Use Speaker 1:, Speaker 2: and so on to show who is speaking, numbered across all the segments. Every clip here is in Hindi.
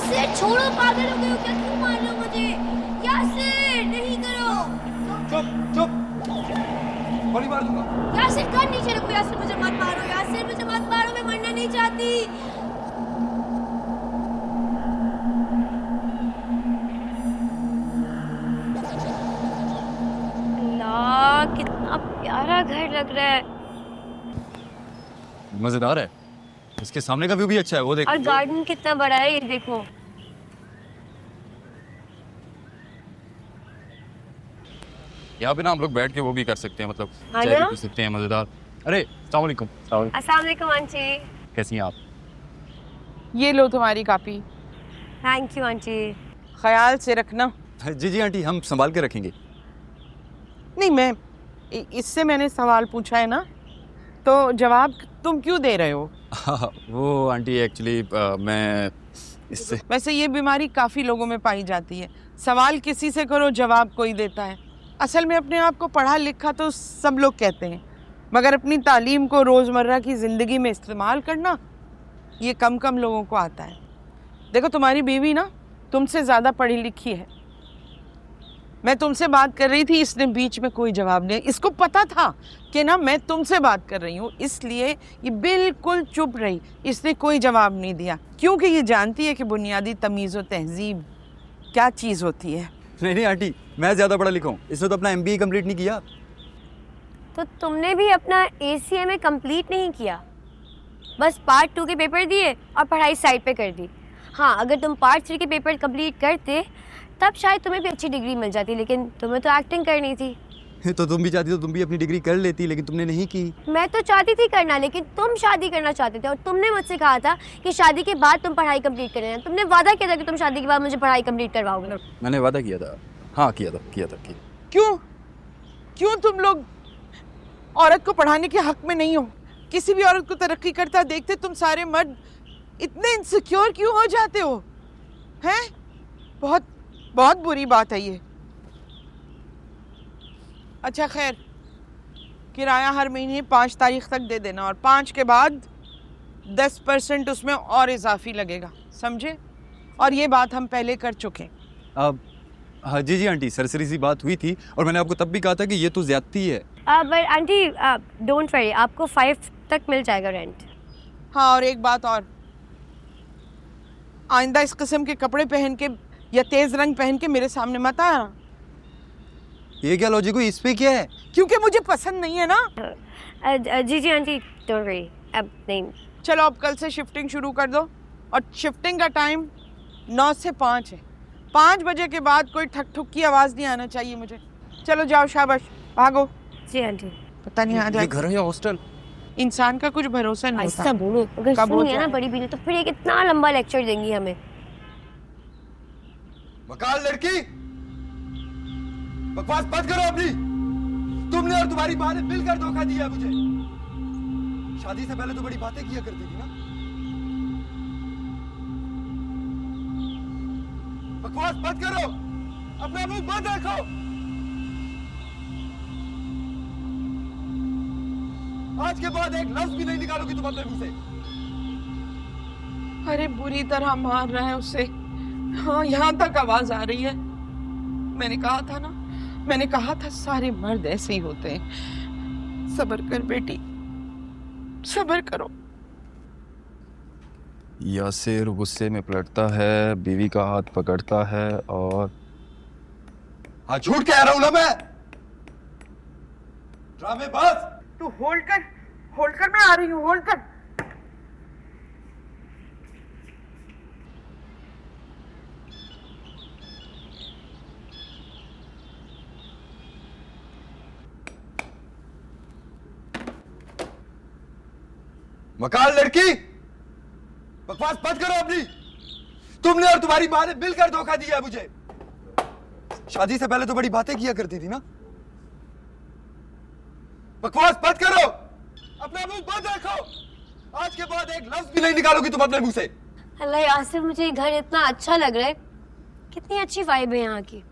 Speaker 1: यासिर छोड़ो, पागल हो गए हो क्या? क्यों मार रहे हो मुझे? यासिर नहीं करो।
Speaker 2: चुप चुप, गोली मार दूंगा।
Speaker 1: यासिर कान नीचे रखो। यासिर मुझे मत मारो। यासिर मुझे मत मारो, मैं मरना नहीं चाहती। अल्लाह, कितना प्यारा घर लग रहा है।
Speaker 2: मजेदार है। इसके सामने का व्यू भी अच्छा है, वो देख।
Speaker 1: और गार्डन कितना बड़ा है, ये देखो।
Speaker 2: यहाँ पे ना हम लोग बैठ के वो भी कर सकते हैं, मतलब
Speaker 1: हाँ
Speaker 2: चाय भी
Speaker 1: ना?
Speaker 2: पी सकते हैं, मजेदार। अरे अस्सलाम वालेकुम।
Speaker 1: अस्सलाम वालेकुम आंटी।
Speaker 2: कैसी हैं आप?
Speaker 3: ये लो तुम्हारी कॉपी,
Speaker 1: थैंक यू आंटी।
Speaker 3: ख्याल से रखना।
Speaker 2: जी जी आंटी, हम संभाल के रखेंगे।
Speaker 3: नहीं, मैं इससे मैंने सवाल पूछा है ना, तो जवाब तुम क्यों दे रहे हो?
Speaker 2: वो आंटी एक्चुअली मैं इससे
Speaker 3: वैसे ये बीमारी काफ़ी लोगों में पाई जाती है। सवाल किसी से करो, जवाब कोई देता है। असल में अपने आप को पढ़ा लिखा तो सब लोग कहते हैं, मगर अपनी तालीम को रोज़मर्रा की ज़िंदगी में इस्तेमाल करना ये कम कम लोगों को आता है। देखो, तुम्हारी बीवी ना तुमसे ज़्यादा पढ़ी लिखी है। मैं तुमसे बात कर रही थी, इसने बीच में कोई जवाब नहीं। इसको पता था कि ना मैं तुमसे बात कर रही हूँ, इसलिए ये बिल्कुल चुप रही। इसने कोई जवाब नहीं दिया, क्योंकि ये जानती है कि बुनियादी तमीज़ व तहजीब क्या चीज़ होती है।
Speaker 2: नहीं नहीं आंटी, मैं ज़्यादा पढ़ा लिखा हूँ, इसने तो अपना MBA कंप्लीट नहीं किया।
Speaker 1: तो तुमने भी अपना ACMA कंप्लीट नहीं किया, बस पार्ट 2 के पेपर दिए और पढ़ाई साइड पे कर दी। हाँ, अगर तुम पार्ट 3 के पेपर कंप्लीट करते तब शायद तुम्हें भी अच्छी डिग्री मिल जाती, लेकिन तुम्हें तो एक्टिंग करनी थी।
Speaker 2: तो तुम भी चाहती तो तुम भी अपनी डिग्री कर लेती, लेकिन तुमने नहीं की।
Speaker 1: मैं तो चाहती थी करना, लेकिन तुम शादी करना चाहते थे और तुमने मुझसे कहा था कि शादी के बाद तुम पढ़ाई कंप्लीट करें। तुमने वादा किया था कि तुम शादी के बाद मुझे पढ़ाई कंप्लीट करवाओगे।
Speaker 2: मैंने वादा किया था। हाँ किया था।
Speaker 3: क्यों क्यों तुम लोग औरत को पढ़ाने के हक में नहीं हो? किसी भी औरत को तरक्की करता देखते तुम सारे मर्द इतने इनसिक्योर क्यों हो जाते हो? हैं? बहुत बहुत बुरी बात है ये। अच्छा खैर, किराया हर महीने 5 तारीख तक दे देना, और 5 के बाद 10% उसमें और इजाफी लगेगा, समझे? और ये बात हम पहले कर चुके।
Speaker 2: अब हाँ जी जी आंटी, सरसरी सी बात हुई थी और मैंने आपको तब भी कहा था कि ये तो ज्यादती है।
Speaker 1: बट आंटी डोंट वरी, आपको 5 तक मिल जाएगा रेंट।
Speaker 3: हाँ, और एक बात और, आइंदा इस किस्म के कपड़े पहन के या तेज रंग पहन के मेरे सामने मत आना।
Speaker 2: ये क्या लॉजिक हुई? इस पे क्या है?
Speaker 3: क्योंकि मुझे पसंद नहीं है ना।
Speaker 1: जी जी आंटी, डोंट वरी, अब नहीं।
Speaker 3: चलो, अब कल से शिफ्टिंग शुरू कर दो, और शिफ्टिंग का टाइम 9 से 5 है। 5 बजे के बाद कोई ठक ठुक की आवाज़ नहीं आना चाहिए मुझे। चलो जाओ, शाबाश, भागो।
Speaker 1: जी आंटी।
Speaker 3: पता नहीं आ जाए।
Speaker 2: घर है या हॉस्टल?
Speaker 3: इंसान का कुछ भरोसा नहीं
Speaker 1: ऐसा
Speaker 3: होता।
Speaker 1: बोलो, अगर
Speaker 3: कब हो
Speaker 1: सुन लिया ना
Speaker 3: जाए?
Speaker 1: बड़ी बीवी तो फिर ये कितना लंबा लेक्चर देंगी हमें।
Speaker 2: मकान लड़की, बकवास बंद करो अपनी। तुमने और तुम्हारी माँ ने मिलकर धोखा दिया मुझे। शादी से पहले तो बड़ी बातें किया करती थी ना। बकवास बंद करो, अपना मुंह बंद रखो। आज के बाद एक लफ्ज भी नहीं निकालोगी तुम अपने मुंह से।
Speaker 3: अरे बुरी तरह मार रहा है उसे। हाँ, यहाँ तक आवाज आ रही है। मैंने कहा था ना, मैंने कहा था सारे मर्द ऐसे ही होते हैं। सब्र कर बेटी, सब्र करो।
Speaker 2: यासिर गुस्से में पलटता है, बीवी का हाथ पकड़ता है और हाँ, झूठ कह रहा हूं ना मैं। ड्रामेबाज।
Speaker 3: तू होल्ड कर, मैं आ रही हूँ, होल्ड कर।
Speaker 2: मकान लड़की, बकवास बंद करो अपनी। तुमने और तुम्हारी माँ ने मिलकर धोखा दिया मुझे। शादी से पहले तो बड़ी बातें किया करती थी ना। बकवास बंद करो, अपना मुंह बंद रखो। आज के बाद एक लफ्ज भी नहीं निकालोगी तुम अपने मुंह से।
Speaker 1: अल्लाह यासिर, मुझे ये घर इतना अच्छा लग रहा है। कितनी अच्छी वाइब है यहाँ की।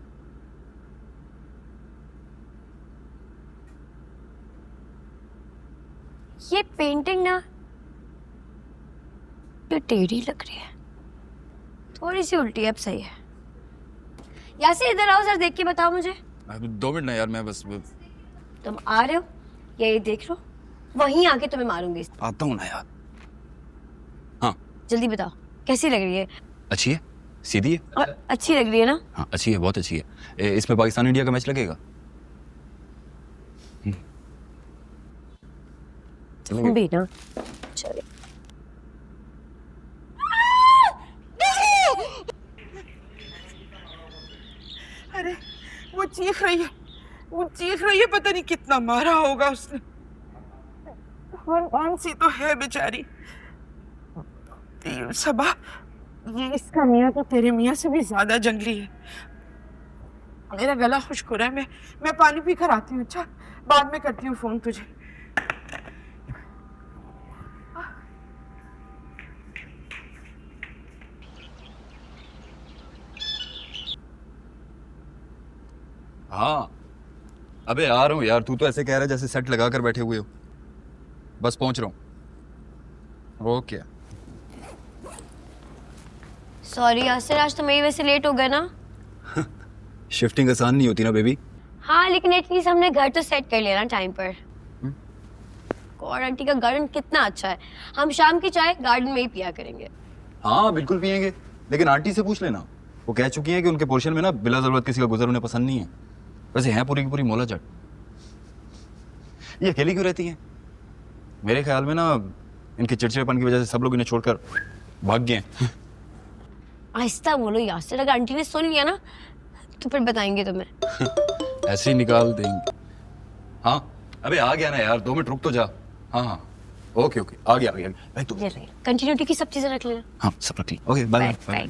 Speaker 1: ये पेंटिंग ना तो टेढ़ी लग रही है। थोड़ी सी उल्टी है, अब सही है। यासिर इधर आओ, सर देख के बताओ मुझे।
Speaker 4: 2 मिनट ना यार, मैं बस
Speaker 1: तुम आ रहे हो या ये देख लो? वहीं आके तुम्हें मारूंगी।
Speaker 4: आता हूँ ना यार। हाँ
Speaker 1: जल्दी बताओ कैसी लग रही है?
Speaker 4: अच्छी है, सीधी है।
Speaker 1: और अच्छी लग रही है ना?
Speaker 4: हाँ अच्छी है, बहुत अच्छी है। इसमें पाकिस्तान इंडिया का मैच लगेगा।
Speaker 1: तुम भी ना। चलो
Speaker 3: अरे वो चीख रही है, पता नहीं कितना मारा होगा उसने। कौन सी तो है बेचारी। सबा, ये इसका मियाँ तो तेरे मियाँ से भी ज्यादा जंगली है। मेरा गला खुश्क हो रहा है, मैं पानी पी कर आती हूँ। अच्छा, बाद में करती हूँ फोन तुझे।
Speaker 4: हाँ अबे आ रहा हूँ यार। तू तो ऐसे कह रहा है जैसे सेट लगा कर बैठे हुए हो। बस पहुंच रहा हूँ। ओके।
Speaker 1: सॉरी यासिर, आज तो मेरी वजह से लेट हो गया ना।
Speaker 4: शिफ्टिंग आसान नहीं होती ना बेबी।
Speaker 1: हाँ लेकिन एटलीस्ट हमने घर तो सेट कर लिया ना टाइम पर। कौर आंटी का गार्डन कितना अच्छा है, हम शाम की चाय गार्डन में ही पिया करेंगे।
Speaker 4: हाँ बिल्कुल पियेंगे, लेकिन आंटी से पूछ लेना। वो कह चुकी हैं कि उनके पोर्शन में ना बिला जरूरत किसी का गुजर उन्हें पसंद नहीं है। वैसे हैं पूरी की पूरी मौला जट। ये अकेली क्यों रहती हैं? मेरे ख्याल में ना इनके चिड़चिड़ेपन की वजह से सब लोग इन्हें छोड़कर भाग गए हैं।
Speaker 1: आहिस्ता बोलो यासिर, अगर आंटी ने सुन लिया ना तो फिर बताएंगे तुम्हें।
Speaker 4: ऐसे ही निकाल देंगे। हाँ अबे आ गया ना यार, 2 मिनट रुक तो जा। हाँ हाँ ओके ओके, आ गया भाई। तू
Speaker 1: कंटिन्यूटी की सब चीजें रख लेना।
Speaker 4: हाँ सब रख ली। Okay bye bye.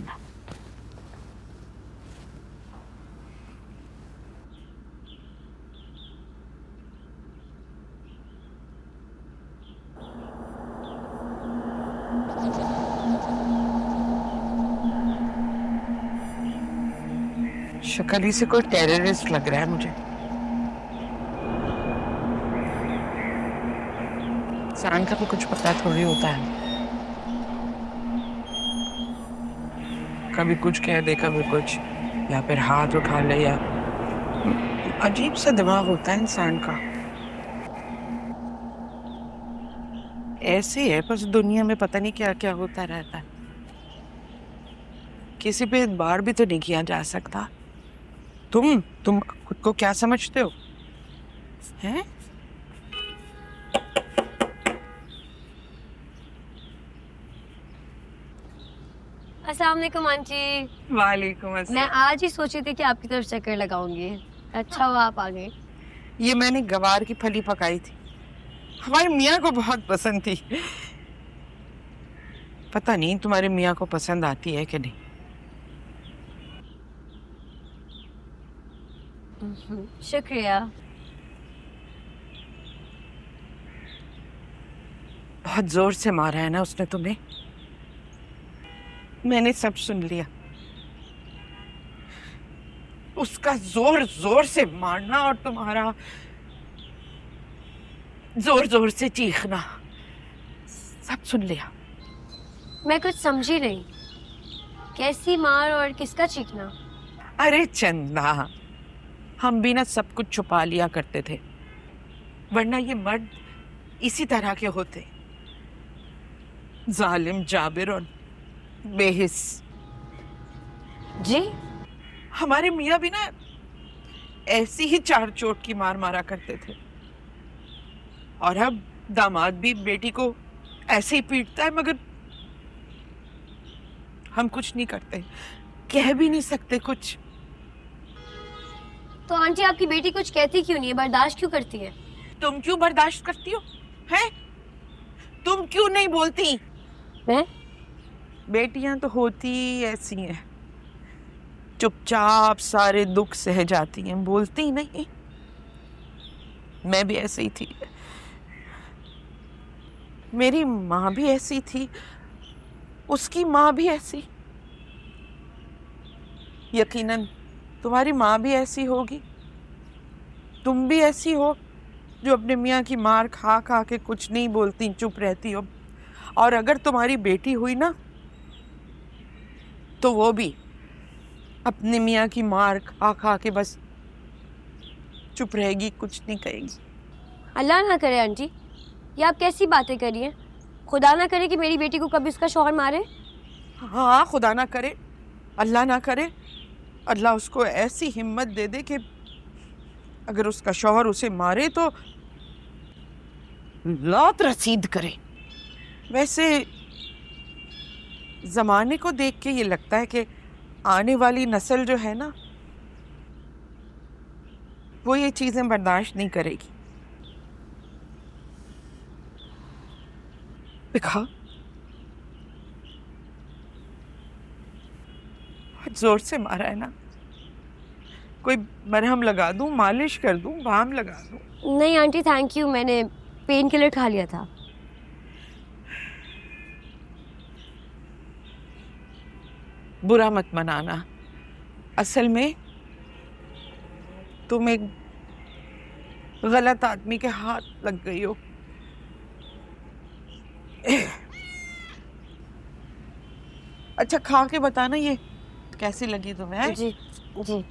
Speaker 3: शक्ल ही से कोई टेररिस्ट लग रहा है मुझे। इंसान का भी कुछ पता थोड़ी होता है। कभी कुछ कह दे, कभी कुछ, या फिर हाथ उठा ले, या अजीब सा दिमाग होता है इंसान का। ऐसे है बस, दुनिया में पता नहीं क्या क्या होता रहता है। किसी पे एतबार भी तो नहीं किया जा सकता। तुम खुद को क्या समझते हो? हैं?
Speaker 1: अस्सलाम वालेकुम आंटी।
Speaker 3: वालेकुम अस्सलाम।
Speaker 1: मैं आज ही सोची थी कि आपकी तरफ चक्कर लगाऊंगी। अच्छा हुआ आप आ गए।
Speaker 3: ये मैंने गवार की फली पकाई थी, हमारे मियाँ को बहुत पसंद थी। पता नहीं तुम्हारे मियाँ को पसंद आती है कि नहीं।
Speaker 1: शुक्रिया।
Speaker 3: बहुत जोर से मारा है ना उसने तुम्हें? मैंने सब सुन लिया। उसका जोर जोर से मारना और तुम्हारा जोर जोर से चीखना, सब सुन लिया।
Speaker 1: मैं कुछ समझी नहीं, कैसी मार और किसका चीखना?
Speaker 3: अरे चंदा, हम भी ना सब कुछ छुपा लिया करते थे, वरना ये मर्द इसी तरह के होते, जालिम, जाबिर और बेहिस।
Speaker 1: जी?
Speaker 3: हमारे मियाँ भी ना ऐसी ही चार चोट की मार मारा करते थे, और अब दामाद भी बेटी को ऐसे ही पीटता है, मगर हम कुछ नहीं करते, कह भी नहीं सकते कुछ।
Speaker 1: तो आंटी आपकी बेटी कुछ कहती क्यों नहीं है, बर्दाश्त क्यों करती है?
Speaker 3: तुम क्यों बर्दाश्त करती हो? हैं? तुम क्यों नहीं बोलती?
Speaker 1: मैं?
Speaker 3: बेटियां तो होती ऐसी हैं, चुपचाप सारे दुख सह जाती हैं, बोलती नहीं। मैं भी ऐसे ही थी, मेरी माँ भी ऐसी थी, उसकी माँ भी ऐसी। यकीनन तुम्हारी माँ भी ऐसी होगी, तुम भी ऐसी हो जो अपने मियाँ की मार खा खा के कुछ नहीं बोलती, चुप रहती हो। और अगर तुम्हारी बेटी हुई ना तो वो भी अपने मियाँ की मार खा खा के बस चुप रहेगी, कुछ नहीं कहेगी।
Speaker 1: अल्लाह ना करे आंटी, ये आप कैसी बातें कर रही हैं? खुदा ना करे कि मेरी बेटी को कभी उसका शौहर मारे।
Speaker 3: हाँ, खुदा ना करे, अल्लाह ना करे, अल्लाह उसको ऐसी हिम्मत दे दे कि अगर उसका शौहर उसे मारे तो लात रसीद करे। वैसे जमाने को देख के ये लगता है कि आने वाली नस्ल जो है ना, वो ये चीजें बर्दाश्त नहीं करेगी। दिखा, बहुत जोर से मारा है ना, कोई मरहम लगा दूं, मालिश कर दूं, बाम लगा दूं?
Speaker 1: नहीं आंटी थैंक यू, मैंने पेन किलर खा लिया था।
Speaker 3: बुरा मत मनाना, असल में तुम एक गलत आदमी के हाथ लग गई हो। अच्छा, खा के बताना ये कैसी लगी तुम्हें?
Speaker 1: जी जी।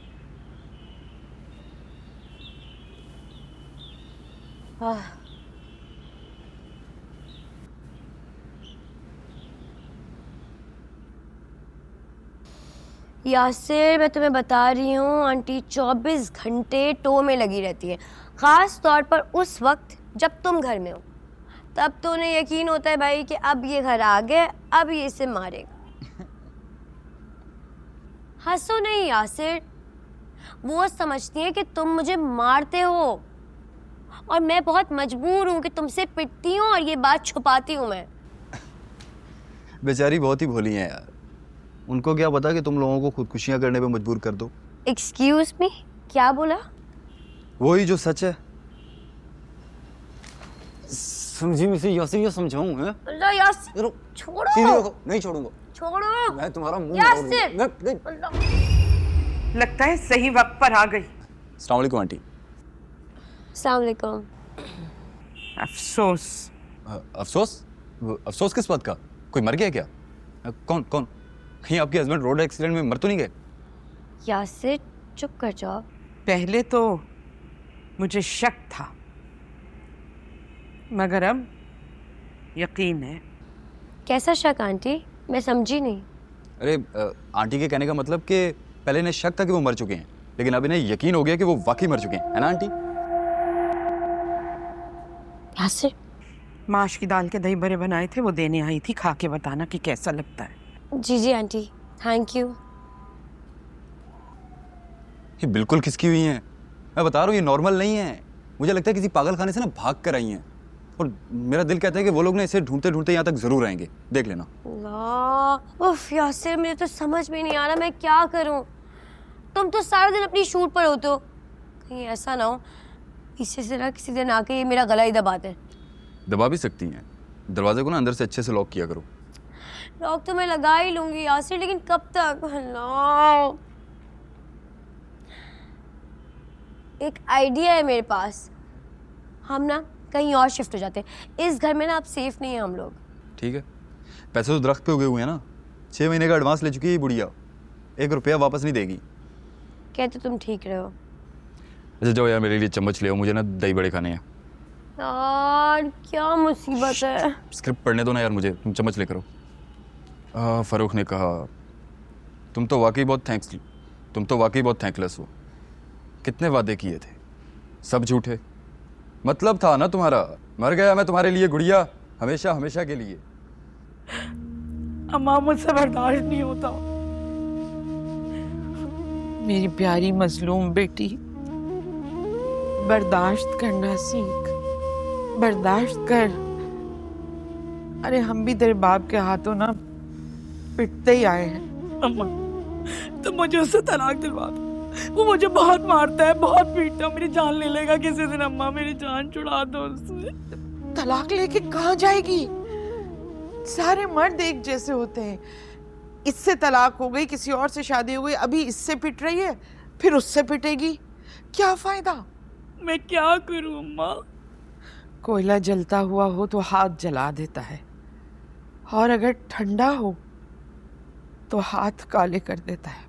Speaker 1: यासिर, मैं तुम्हें बता रही हूँ आंटी 24 घंटे टो में लगी रहती है, ख़ास तौर पर उस वक्त जब तुम घर में हो। तब तो उन्हें यकीन होता है भाई कि अब ये घर आ गए, अब ये इसे मारेगा। हंसो नहीं यासिर, वो समझती है कि तुम मुझे मारते हो और मैं बहुत मजबूर हूँ कि तुमसे पिटती हूँ और ये बात छुपाती हूँ मैं।
Speaker 4: बेचारी बहुत ही भोली हैं यार, उनको क्या पता कि तुम लोगों को खुदकुशियां करने पे मजबूर कर दो।
Speaker 1: एक्सक्यूज मी, क्या बोला?
Speaker 4: वही जो सच है।
Speaker 5: समझी मिसे यासिर, ये समझाऊं है?
Speaker 1: अल्लाह यासिर,
Speaker 5: रुक,
Speaker 1: छोड़ो।
Speaker 5: सीधे रखो, नहीं छोड़ूंगा।
Speaker 1: छोड़ो।
Speaker 5: मैं तुम्हारा मुंह
Speaker 1: यासिर।
Speaker 5: नहीं।
Speaker 3: लगता है सही वक्त पर आ गई।
Speaker 4: अस्सलाम वालेकुम आंटी।
Speaker 1: अस्सलाम वालेकुम।
Speaker 3: अफसोस।
Speaker 4: अफसोस? अफसोस किस बात का? कोई मर गया क्या? कौन कौन? कहीं आपके हस्बैंड रोड एक्सीडेंट में मर तो नहीं गए?
Speaker 1: यासिर चुप कर जाओ।
Speaker 3: पहले तो मुझे शक था, मगर अब यकीन है।
Speaker 1: कैसा शक आंटी? मैं समझी नहीं।
Speaker 4: अरे आंटी के कहने का मतलब कि पहले इन्हें शक था कि वो मर चुके हैं, लेकिन अब इन्हें यकीन हो गया कि वो वाकई मर चुके हैं, है ना आंटी?
Speaker 1: यासिर,
Speaker 3: माश की दाल के दही बड़े बनाए थे, वो देने आई थी, खा के बताना कि कैसा लगता है।
Speaker 1: जी जी आंटी, थैंक यू।
Speaker 4: ये बिल्कुल खिसकी हुई हैं, मैं बता रहा हूँ, ये नॉर्मल नहीं है। मुझे लगता है किसी पागल खाने से ना भाग कर आई हैं, और मेरा दिल कहता है कि वो लोग ना इसे ढूंढते ढूंढते यहाँ तक जरूर आएंगे, देख लेना।
Speaker 1: उफ यासिर, मुझे तो समझ में नहीं आ रहा मैं क्या करूं। तुम तो सारा दिन अपनी शूट पर होते हो, कहीं ऐसा ना हो पीछे से ना किसी दिन आके ये मेरा गला ही दबा दे।
Speaker 4: दबा भी सकती हैं, दरवाजे को ना अंदर से अच्छे से लॉक किया करो।
Speaker 1: लॉक तो मैं लगा ही लूंगी यासिर, लेकिन कब तक? अल्लाह, एक आइडिया है मेरे पास, हम ना कहीं और शिफ्ट हो जाते हैं। इस घर में ना अब सेफ नहीं है हम लोग।
Speaker 4: ठीक है, पैसे तो दरख्त पे उगे हुए हैं ना, 6 महीने का एडवांस ले चुकी है ये बुढ़िया, 1 रुपया वापस नहीं देगी।
Speaker 1: कहते तुम ठीक रहे हो।
Speaker 4: अच्छा जाओ यार, मेरे लिए चम्मच ले आओ, मुझे ना दही बड़े खाने हैं।
Speaker 1: यार क्या मुसीबत है।
Speaker 4: स्क्रिप्ट पढ़ने दो ना यार मुझे, तुम चम्मच लेकर आओ। फारूक ने कहा, तुम तो वाकई बहुत थैंकलेस हो। कितने वादे किए थे, सब झूठे। मतलब था ना तुम्हारा, मर गया मैं तुम्हारे लिए गुड़िया, हमेशा हमेशा के लिए।
Speaker 3: अम्मा, मुझसे बर्दाश्त नहीं होता। मेरी प्यारी मजलूम बेटी, बर्दाश्त करना सीख, बर्दाश्त कर। अरे हम भी तेरे बाप के हाथों ना पिटते ही आए हैं। अम्मा, तुम मुझे उससे तलाक दिलवा दो, वो मुझे बहुत मारता है, बहुत पीटता है, मेरी जान ले लेगा किसी दिन। अम्मा, मेरी जान छुड़ा दो उससे। तलाक लेके कहाँ जाएगी? सारे मर्द एक जैसे होते हैं। इससे तलाक हो गई, किसी और से शादी हो गई, अभी इससे पिट रही है, फिर उससे पिटेगी, क्या फायदा? मैं क्या करूं अम्मा? कोयला जलता हुआ हो तो हाथ जला देता है, और अगर ठंडा हो तो हाथ काले कर देता है।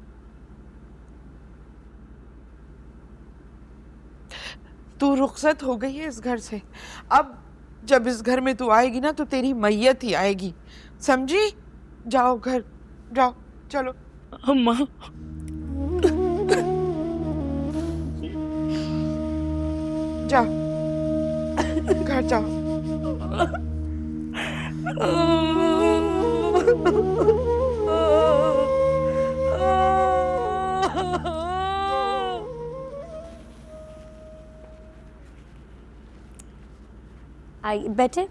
Speaker 3: तू रुखसत हो गई है इस घर से। अब जब इस घर में तू आएगी ना तो तेरी मैयत ही आएगी, समझी? जाओ घर जाओ, चलो।
Speaker 6: अम्मा
Speaker 3: जाओ घर जाओ।
Speaker 1: आइए बैठे।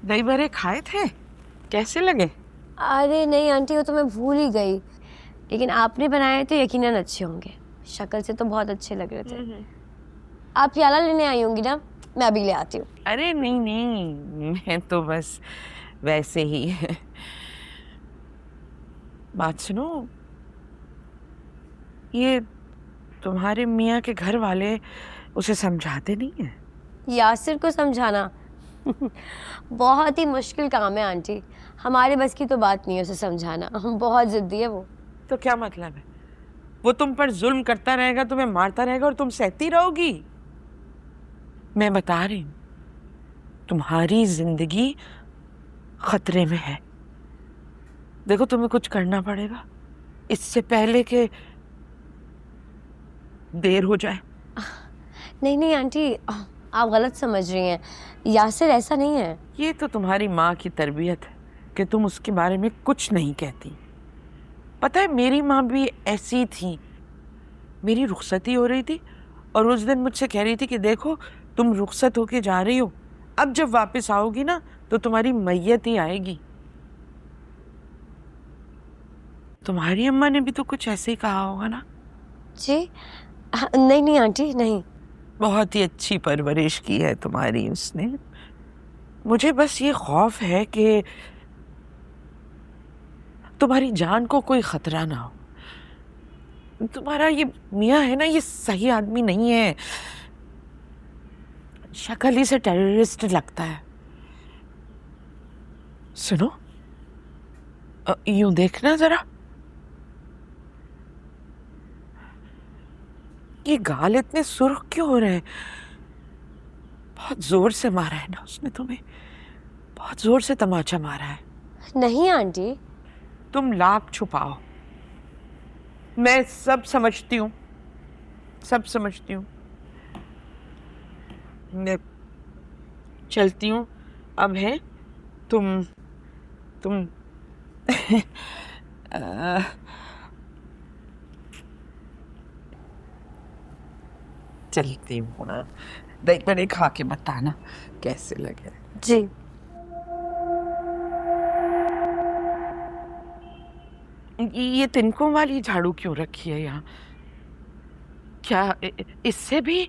Speaker 3: दही बड़े खाए थे, कैसे लगे?
Speaker 1: अरे नहीं आंटी, वो तो मैं भूल ही गई, लेकिन आपने बनाए तो यकीनन अच्छे होंगे। शक्ल से तो बहुत अच्छे लग रहे थे। आप प्याला लेने आई होंगी ना, मैं अभी ले आती हूँ।
Speaker 3: अरे नहीं नहीं, मैं तो बस वैसे ही। बात सुनो, ये तुम्हारे मियाँ के घर वाले उसे समझाते नहीं है?
Speaker 1: यासिर को समझाना बहुत ही मुश्किल काम है आंटी। हमारे बस की तो बात नहीं है उसे समझाना, बहुत जिद्दी है वो।
Speaker 3: तो क्या मतलब है? वो तुम पर जुल्म करता रहेगा, तुम्हें मारता रहेगा और तुम सहती रहोगी? मैं बता रही हूँ, तुम्हारी जिंदगी खतरे में है। देखो, तुम्हें कुछ करना पड़ेगा इससे पहले कि देर हो जाए।
Speaker 1: नहीं नहीं आंटी, आप गलत समझ रही हैं। यासिर ऐसा नहीं है।
Speaker 3: ये तो तुम्हारी माँ की तरबियत है कि तुम उसके बारे में कुछ नहीं कहती। पता है, मेरी माँ भी ऐसी थी। मेरी रुखसती हो रही थी और उस दिन मुझसे कह रही थी कि देखो, तुम रुखसत होके जा रही हो, अब जब वापस आओगी ना तो तुम्हारी मैयत ही आएगी। तुम्हारी अम्मा ने भी तो कुछ ऐसे ही कहा होगा ना?
Speaker 1: जी नहीं नहीं आंटी, नहीं।
Speaker 3: बहुत ही अच्छी परवरिश की है तुम्हारी उसने। मुझे बस ये खौफ है कि तुम्हारी जान को कोई खतरा ना हो। तुम्हारा ये मियाँ है ना, ये सही आदमी नहीं है। शक्ल ही से टेररिस्ट लगता है। सुनो, यूं देखना जरा, ये गाल इतने सुर्ख क्यों हो रहे हैं? बहुत जोर से मारा है ना उसने तुम्हें, बहुत जोर से तमाचा मारा है।
Speaker 1: नहीं आंटी।
Speaker 3: तुम लाख छुपाओ, मैं सब समझती हूँ, सब समझती हूँ। मैं चलती हूँ, अब है तुम चलती हूँ ना। दही बड़े खा के बताना कैसे लगे।
Speaker 1: जी।
Speaker 3: ये तिनकों वाली झाड़ू क्यों रखी है यहाँ? क्या इससे भी?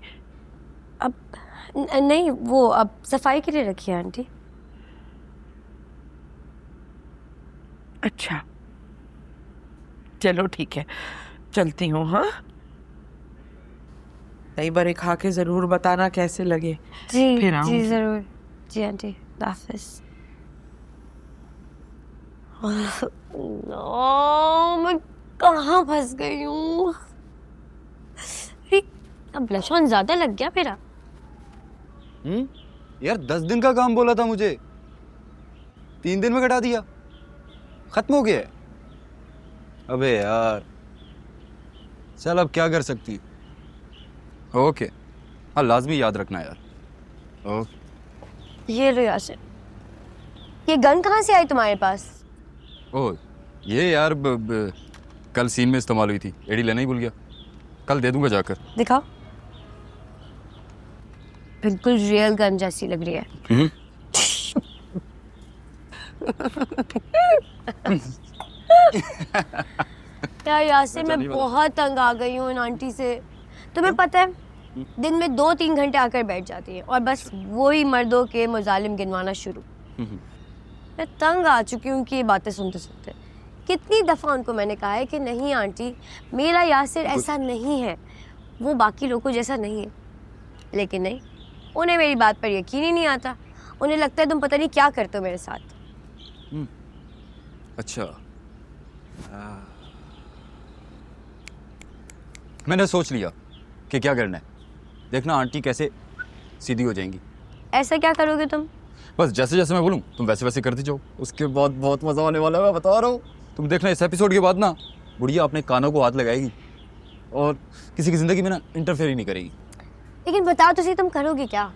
Speaker 1: अब नहीं, वो अब सफाई के लिए रखी है आंटी।
Speaker 3: अच्छा, चलो ठीक है, चलती हूँ। हाँ, दही बड़े खा के जरूर बताना कैसे लगे।
Speaker 1: जी
Speaker 3: फिर
Speaker 1: जी जरूर। जी आंटी, हाफिज। मैं कहाँ फंस गई हूँ? अब ब्लश ऑन ज्यादा लग गया मेरा।
Speaker 2: यार 10 दिन का काम बोला था मुझे, 3 दिन में घटा दिया, खत्म हो गया है। अबे यार, चल अब क्या कर सकती। ओके, हाँ लाजमी याद रखना यार। ओके।
Speaker 1: ये लो यासिर, ये गन कहाँ से आई तुम्हारे पास?
Speaker 2: ओह ये यार कल सीन में इस्तेमाल हुई थी, एडी लेना ही भूल गया, कल दे दूंगा जाकर।
Speaker 1: दिखाओ। बिल्कुल रियल गन जैसी लग रही है। यार यासिर, मैं बहुत तंग आ गई हूँ इन आंटी से। तुम्हें पता है, दिन में 2-3 घंटे आकर बैठ जाती है और बस वही मर्दों के मुजालिम गिनवाना शुरू। मैं तंग आ चुकी हूँ कि ये बातें सुनते सुनते। कितनी दफ़ा उनको मैंने कहा है कि नहीं आंटी, मेरा यासिर ऐसा नहीं है, वो बाकी लोगों जैसा नहीं है, लेकिन नहीं, उन्हें मेरी बात पर यकीन ही नहीं आता। उन्हें लगता है तुम पता नहीं क्या करते हो मेरे साथ।
Speaker 2: अच्छा, मैंने सोच लिया कि क्या करना है। देखना आंटी कैसे सीधी हो जाएंगी।
Speaker 1: ऐसा क्या करोगे तुम?
Speaker 2: बस जैसे जैसे मैं बोलूँ तुम वैसे वैसे करती जाओ, उसके बाद बहुत मजा आने वाला है, मैं बता रहा हूँ। तुम देखना इस एपिसोड के बाद ना बुढ़िया अपने कानों को हाथ लगाएगी और किसी की जिंदगी में ना इंटरफेयर ही नहीं करेगी।
Speaker 1: लेकिन बताओ तो सही, तुम करोगे क्या?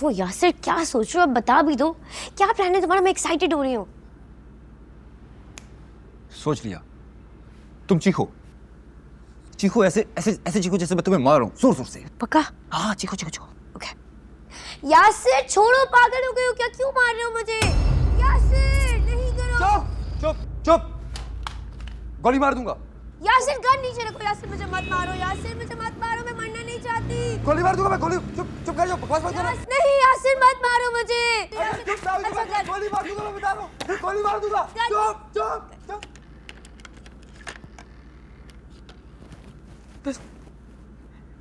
Speaker 1: वो यासिर क्या सोच रहे हो, अब बता भी दो। क्या प्लान है तुम्हारा? मैं एक्साइटेड हो रही हूँ।
Speaker 2: सोच लिया, तुम चीखो, चीखो, ऐसे ऐसे ऐसे चीखो जैसे मैं तुम्हें मार रहा हूँ, जोर जोर से।
Speaker 1: पक्का?
Speaker 2: हाँ चीखो चीखो चीखो।
Speaker 1: ओके। यासिर छोड़ो, पागल हो गए हो क्या? क्यों मार रहे हो मुझे? यासिर नहीं करो।
Speaker 2: चुप चुप चुप, गोली मार दूंगा।
Speaker 1: यासिर गन नीचे रखो। यासिर मुझे मत मारो। यासिर मुझे मत मारो, मैं मरना नहीं चाहती।
Speaker 2: गोली मार दूंगा मैं, गोली। चुप चुप कर जाओ, बकवास मत करो।
Speaker 1: नहीं यासिर मत मारो मुझे।
Speaker 2: गोली मार दूंगा मैं बता रहा हूँ, गोली मार दूंगा। चुप चुप चुप।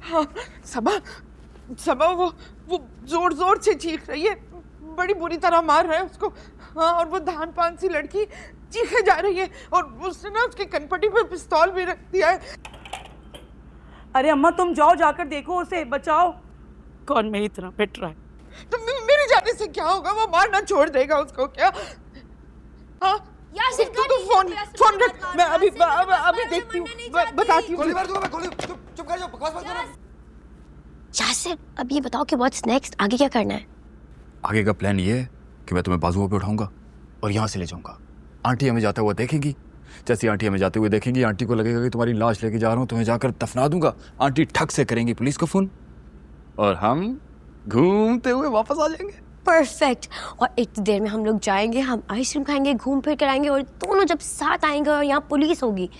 Speaker 3: हाँ, सबा वो जोर जोर से चीख रही है, बड़ी बुरी तरह मार रहा है उसको। हाँ, और वो धान पान सी लड़की चीखे जा रही है और उसने ना उसकी कनपटी पे पिस्तौल भी रख दिया है।
Speaker 6: अरे अम्मा तुम जाओ, जाकर देखो उसे, बचाओ।
Speaker 3: कौन मेरी तरह पिट रहा है? तो मेरे जाने से क्या होगा? वो मारना छोड़ देगा उसको क्या? हाँ
Speaker 1: यासिर
Speaker 3: तू फोन रख, मैं अभी देखती हूँ, बताती हूँ।
Speaker 2: गोली मार दूंगा मैं, गोली। चुप चुप कर जाओ, बकवास मत करो।
Speaker 1: यासिर अब ये बताओ कि व्हाट्स नेक्स्ट, आगे क्या करना है?
Speaker 2: आगे का प्लान ये है कि मैं तुम्हें बाजुओं पे उठाऊंगा और यहाँ से ले जाऊंगा। आंटी हमें जाता हुआ देखेंगी, जैसे आंटी हमें जाते हुए देखेंगी, आंटी को लगेगा कि तुम्हारी लाश लेके जा रहा हूँ, तुम्हें जाकर दफना दूंगा। आंटी ठग से करेंगी पुलिस को फोन और हम घूमते हुए वापस आ जाएंगे।
Speaker 1: परफेक्ट। और इतनी देर में हम लोग जाएंगे, हम आइसक्रीम खाएंगे, घूम फिर कर आएंगे और दोनों जब साथ आएंगे और यहाँ पुलिस होगी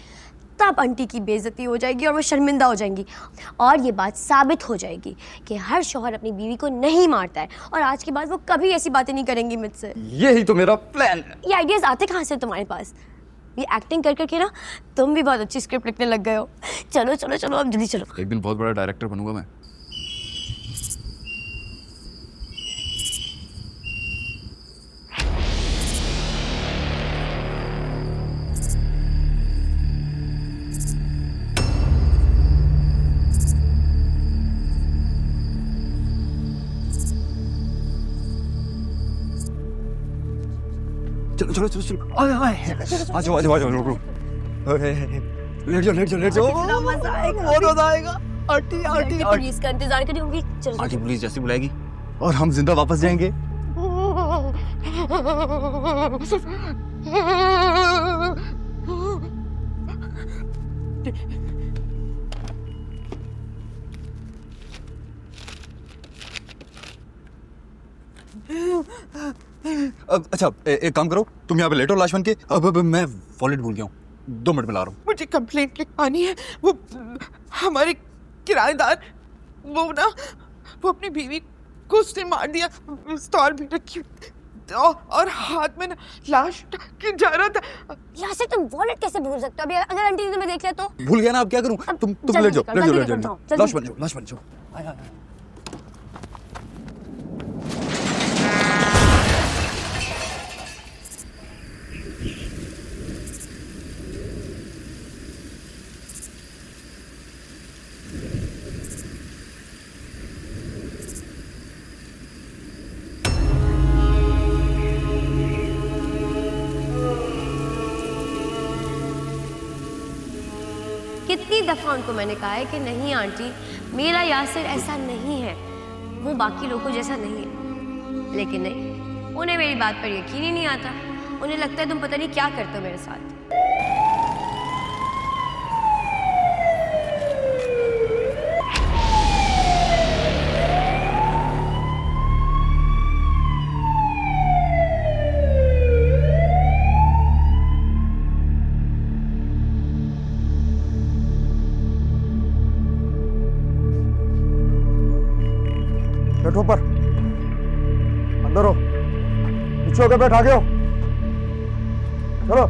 Speaker 1: तब आंटी की बेइज्जती हो जाएगी और वो शर्मिंदा हो जाएंगी। और ये बात साबित हो जाएगी कि हर शौहर अपनी बीवी को नहीं मारता है और आज के बाद वो कभी ऐसी बातें नहीं करेंगी मुझसे।
Speaker 2: यही तो मेरा प्लान है।
Speaker 1: ये आइडियाज आते कहाँ से तुम्हारे पास? ये एक्टिंग कर करके ना तुम भी बहुत अच्छी स्क्रिप्ट लिखने लग गए हो। चलो चलो चलो अब जल्दी चलो।
Speaker 2: एक दिन बहुत बड़ा डायरेक्टर बनूंगा मैं। चलो चलो चलो चलो, आ जाओ आ जाओ आ जाओ आ जाओ, रुको। लेट जाओ लेट जाओ लेट जाओ। बहुत मजा आएगा। आंटी आंटी
Speaker 1: पुलिस का इंतजार करी होंगी। चलो
Speaker 2: आंटी पुलिस जैसी बुलाएगी और हम जिंदा वापस जाएंगे। अच्छा एक काम करो, तुम यहाँ पे लेटो लाश बन के। अब मैं वॉलेट भूल गया हूँ, 2 मिनट में ला रहा हूँ।
Speaker 3: मुझे कंप्लेंट लिखवानी है। वो हमारे किराएदार वो अपनी बीवी को उसने मार दिया, पिस्तौल भी रखी और हाथ में ना लाश के जा रहा था।
Speaker 1: यासिर तुम वॉलेट कैसे भूल सकते हो? अभी अगर आंटी ने तुम्हें देख लिया तो?
Speaker 2: भूल गया ना, अब क्या करूँ? तुम लेट जाओ लेट जाओ लेट जाओ, लाश बन जाओ लाश बन जाओ।
Speaker 1: कितनी दफा उनको मैंने कहा है कि नहीं आंटी, मेरा यासिर ऐसा नहीं है, वो बाकी लोगों जैसा नहीं है। लेकिन नहीं, उन्हें मेरी बात पर यकीन ही नहीं आता। उन्हें लगता है तुम पता नहीं क्या करते हो मेरे साथ।
Speaker 7: बैठो पर, अंदर हो, पीछे होकर बैठ, आगे हो, चलो।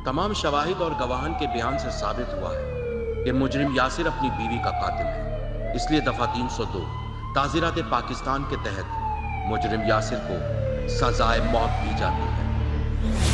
Speaker 8: तमाम शवाहिद और गवाहन के बयान से साबित हुआ है कि मुजरिम यासिर अपनी बीवी का कातिल है। इसलिए दफा 302 ताज़ीरात पाकिस्तान के तहत मुजरिम यासिर को सजाए मौत दी जाती है।